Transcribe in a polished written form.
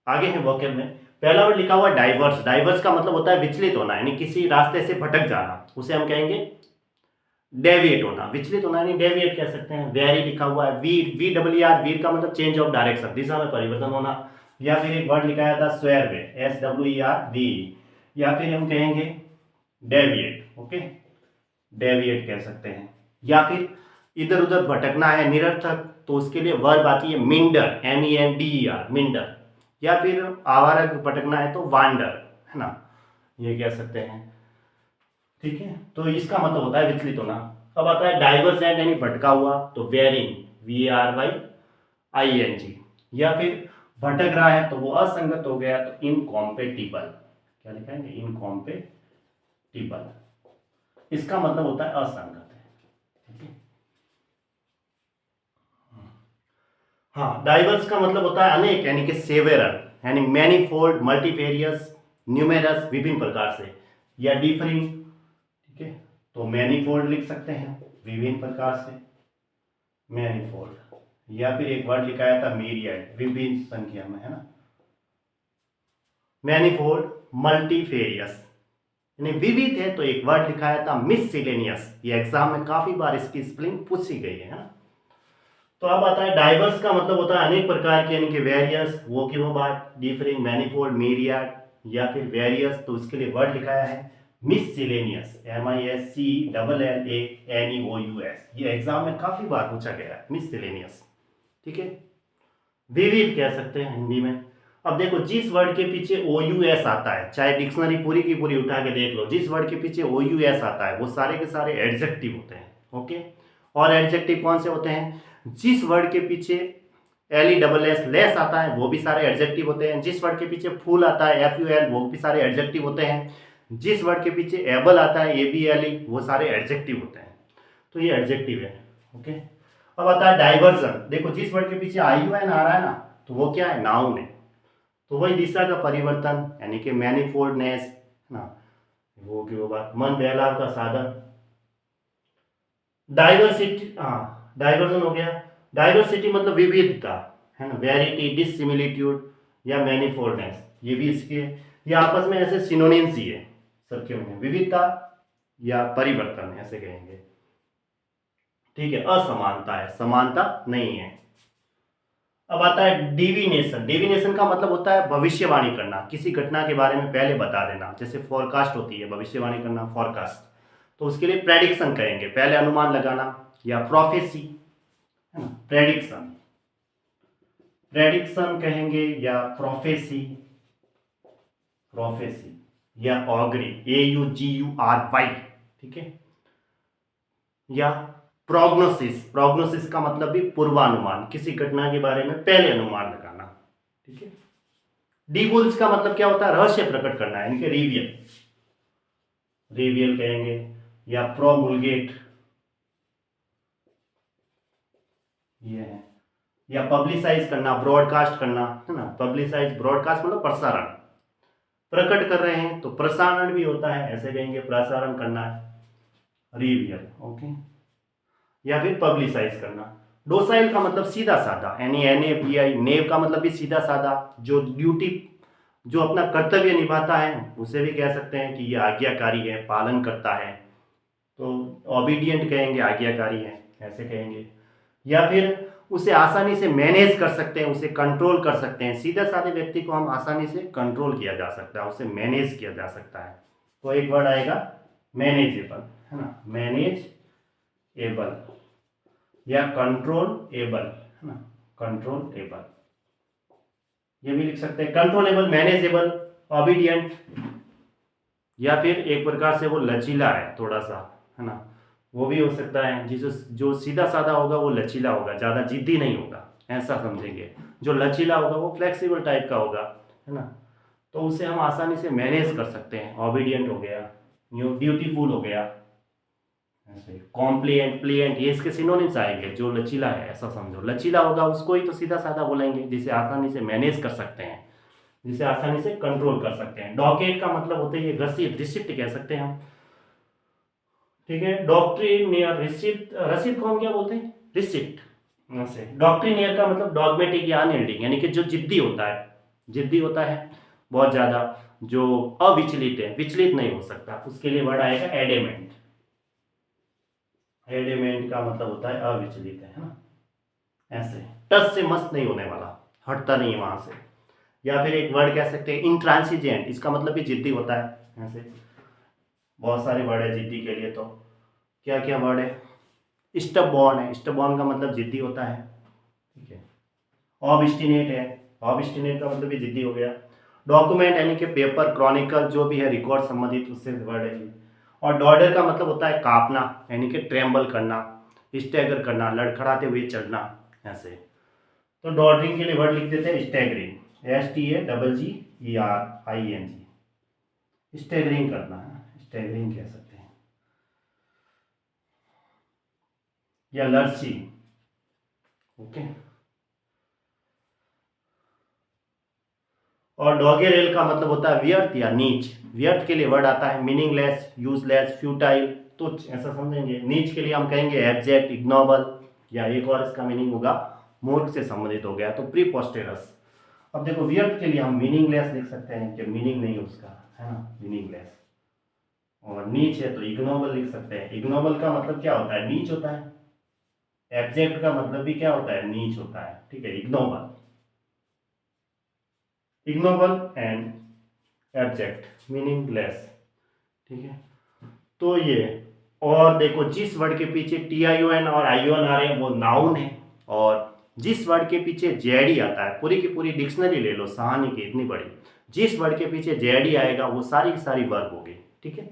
आगे है वोकेब में। पहला वर्ड लिखा हुआ है डाइवर्स। डाइवर्स का मतलब होता है विचलित होना, यानी किसी रास्ते से भटक जाना, उसे हम कहेंगे डेविएट होना। विचलित होना नहीं, डेविएट कह सकते हैं। वेरी लिखा हुआ है, वीर, वी डब्ल्यू आर, वीर का मतलब चेंज ऑफ डायरेक्शन, दिशा में परिवर्तन होना। या फिर एक वर्ड लिखाया था swerve, S W E R V, या फिर हम कहेंगे डेविएट। ओके, डेविएट कह सकते हैं। या फिर इधर उधर भटकना है, निरर्थक, तो उसके लिए वर्ब आती है meander, M E N D E R, meander. या फिर आवारा भटकना है तो वांडर, है ना, ये कह सकते हैं। ठीक है, तो इसका मतलब होता है विचलित होना। अब आता है डाइवर्जेंट यानी भटका हुआ, तो veering, V R Y I N G. या फिर भटक रहा है तो वो असंगत हो गया, तो इनकॉम्पेटिबल, क्या लिखाएंगे, इनकॉम्पेटिबल। इसका मतलब होता है असंगत है। ठीक है, हाँ, डाइवर्स का मतलब होता है अनेक, यानी कि सेवेरल, यानी मैनीफोल्ड, मल्टीवेरियस, न्यूमेरस, विभिन्न प्रकार से, या डिफरिंग। ठीक है, तो मैनीफोल्ड लिख सकते हैं, विभिन्न प्रकार से, मैनीफोल्ड। या फिर एक वर्ड लिखाया था मीरियड, विभिन्न संख्या में, है ना, मैनीफोल्ड, मल्टीफेरियस, यानी विविध है। तो एक वर्ड लिखाया था मिससिलेनियस, ये एग्जाम में काफी बार इसकी स्पेलिंग पूछी गई है ना। तो अब आता है डाइवर्स का मतलब होता है अनेक प्रकार के, यानी कि वेरियस, वो की वो बात, डिफरिंग, मैनीफोल्ड, मीरियड, या फिर वेरियस, तो उसके लिए वर्ड लिखाया है miscellaneous, M I S C double L A N E O U S, ये एग्जाम में काफी बार पूछा गया है, मिससिलेनियस। ठीक है, विविध कह सकते हैं हिंदी में। अब देखो, जिस वर्ड के पीछे ओ यू एस आता है, चाहे डिक्शनरी पूरी की पूरी उठा के देख लो, जिस वर्ड के पीछे ओ यू एस आता है वो सारे के सारे एडजेक्टिव होते हैं। ओके, और एडजेक्टिव कौन से होते हैं, जिस वर्ड के पीछे L E double S less आता है वो भी सारे एडजेक्टिव होते हैं। जिस वर्ड के पीछे फुल आता है, एफ यू एल, वो भी सारे एडजेक्टिव होते हैं। जिस वर्ड के पीछे एबल आता है, ए बी एल ई, वो सारे एडजेक्टिव होते हैं। तो ये एडजेक्टिव है। ओके, अब आता है डाइवर्जन। देखो, जिस वर्ड के पीछे आई यू एन आ रहा है ना, तो वो क्या है, नाउन है। तो वही दिशा का परिवर्तन, यानी कि मैनीफोल्डनेस, है ना, वो की वो बात, मन बहलाव का साधन। डाइवर्सिटी, हाँ, डाइवर्जन हो गया। डाइवर्सिटी मतलब विविधता, है ना, वेरिटी, डिसिमिलिट्यूड, या मैनीफोल्डनेस, ये भी इसके, ये आपस में ऐसे सिनोनिम्स ही है सबके में, विविधता या परिवर्तन ऐसे कहेंगे। ठीक है, असमानता है, समानता नहीं है। अब आता है डिविनेशन। डिविनेशन का मतलब होता है भविष्यवाणी करना, किसी घटना के बारे में पहले बता देना। जैसे फोरकास्ट होती है, भविष्यवाणी करना, फोरकास्ट, तो उसके लिए प्रेडिक्शन कहेंगे, पहले अनुमान लगाना, या प्रोफेसी, है ना, प्रेडिक्शन, प्रेडिक्शन कहेंगे, या प्रोफेसी, प्रोफेसी, या augury, A U G U R Y. ठीक है, या प्रोग्नोसिस। प्रोग्नोसिस का मतलब भी पूर्वानुमान, किसी घटना के बारे में पहले अनुमान लगाना। ठीक है, डिवोल्स का मतलब क्या होता है, रहस्य प्रकट करना, यानी कि रिवियल, रिवियल कहेंगे, या प्रोमुलगेट, ये है, या पब्लिसाइज करना, ब्रॉडकास्ट करना, है ना, पब्लिसाइज, ब्रॉडकास्ट मतलब प्रसारण, प्रकट कर रहे हैं तो प्रसारण भी होता है, ऐसे कहेंगे, प्रसारण करना है, रिवियल। ओके, या फिर पब्लिसाइज करना। डोसाइल का मतलब सीधा साधा, यानी एन ए बी आई, नेव का मतलब भी सीधा साधा, जो ड्यूटी, जो अपना कर्तव्य निभाता है, उसे भी कह सकते हैं कि ये आज्ञाकारी है, पालन करता है, तो ओबीडियंट कहेंगे, आज्ञाकारी है, ऐसे कहेंगे। या फिर उसे आसानी से मैनेज कर सकते हैं, उसे कंट्रोल कर सकते हैं, सीधे साधे व्यक्ति को हम आसानी से कंट्रोल किया जा सकता है, उसे मैनेज किया जा सकता है। तो एक वर्ड आएगा मैनेजेबल, है ना, मैनेज एबल, या कंट्रोल एबल, है ना, कंट्रोल एबल, ये भी लिख सकते हैं, कंट्रोलेबल, मैनेजेबल, ओबीडियंट। या फिर एक प्रकार से वो लचीला है थोड़ा सा, है ना, वो भी हो सकता है। जिस जो सीधा साधा होगा वो लचीला होगा, ज़्यादा जिद्दी नहीं होगा, ऐसा समझेंगे। जो लचीला होगा वो फ्लेक्सिबल टाइप का होगा, है ना, तो उसे हम आसानी से मैनेज कर सकते हैं। ओबीडियंट हो गया, ड्यूटीफुल हो गया, ऐसे कॉम्प्लिएंट, प्लिएंट, ये इसके सिनोनिम्स आएंगे। जो लचीला है ऐसा समझो, लचीला होगा उसको ही तो सीधा साधा बोलेंगे, जिसे आसानी से मैनेज कर सकते हैं, जिसे आसानी से कंट्रोल कर सकते हैं। डॉकेट का मतलब होता है ये रसीद, रिसिप्ट कह सकते हैं हम। ठीक है, डॉक्ट्रिनियर, रिसिप्ट, रसीद को हम क्या बोलते हैं, रिसिप्ट। डॉक्ट्रिनियर का मतलब डॉगमेटिक या अनयील्डिंग, यानी कि जो जिद्दी होता है, जिद्दी होता है बहुत ज़्यादा, जो अविचलित है, विचलित नहीं हो सकता, उसके लिए वर्ड आएगा एडेमेंट। एडेमेंट का मतलब होता है अविचलित है ना, ऐसे टस से मस नहीं होने वाला, हटता नहीं है वहां से। या फिर एक वर्ड कह सकते हैं इंट्रांसिजेंट, इसका मतलब भी जिद्दी होता है, ऐसे बहुत सारे वर्ड है जिद्दी के लिए। तो क्या क्या वर्ड है, स्टबबॉर्न है, स्टबबॉर्न का मतलब जिद्दी होता है, ठीक है। ऑब्स्टिनेट है, ऑब्स्टिनेट का मतलब भी जिद्दी हो गया। डॉक्यूमेंट यानी कि पेपर, क्रॉनिकल, जो भी है रिकॉर्ड संबंधित, उससे वर्ड है ये। और डॉडर का मतलब होता है कांपना, यानी कि ट्रेम्बल करना, स्टैगर करना, लड़खड़ाते हुए चलना, ऐसे। तो डॉडरिंग के लिए वर्ड लिख देते हैं स्टैगरिंग, STAGGERING, स्टैगरिंग करना है, स्टैगरिंग कह सकते हैं। या लर्ची, ओके। और डॉगेरेल का मतलब होता है व्यर्थ या नीच। व्यर्थ के लिए वर्ड आता है मीनिंगलेस, यूजलेस, फ्यूटाइल, तुच्छ, ऐसा समझेंगे। नीच के लिए हम कहेंगे एब्जेक्ट, इग्नोबल, या एक और इसका मीनिंग होगा मूर्ख से संबंधित हो गया तो प्रीपोस्टेरस। अब देखो व्यर्थ के लिए हम मीनिंगलेस लिख सकते हैं कि मीनिंग नहीं उसका, है ना, मीनिंगलेस। और नीच है तो इग्नोबल लिख सकते हैं। इग्नोबल का मतलब क्या होता है, नीच होता है। एब्जेक्ट का मतलब भी क्या होता है, नीच होता है, ठीक है। Ignoble, ignoble and abject, meaningless, ठीक है। तो ये, और देखो जिस वर्ड के पीछे TION और ION आ रहे हैं वो नाउन है, और जिस वर्ड के पीछे JID आता है, पूरी की पूरी डिक्शनरी ले लो सहानी की इतनी बड़ी, जिस वर्ड के पीछे JID आएगा वो सारी की सारी वर्ब होगी, ठीक है।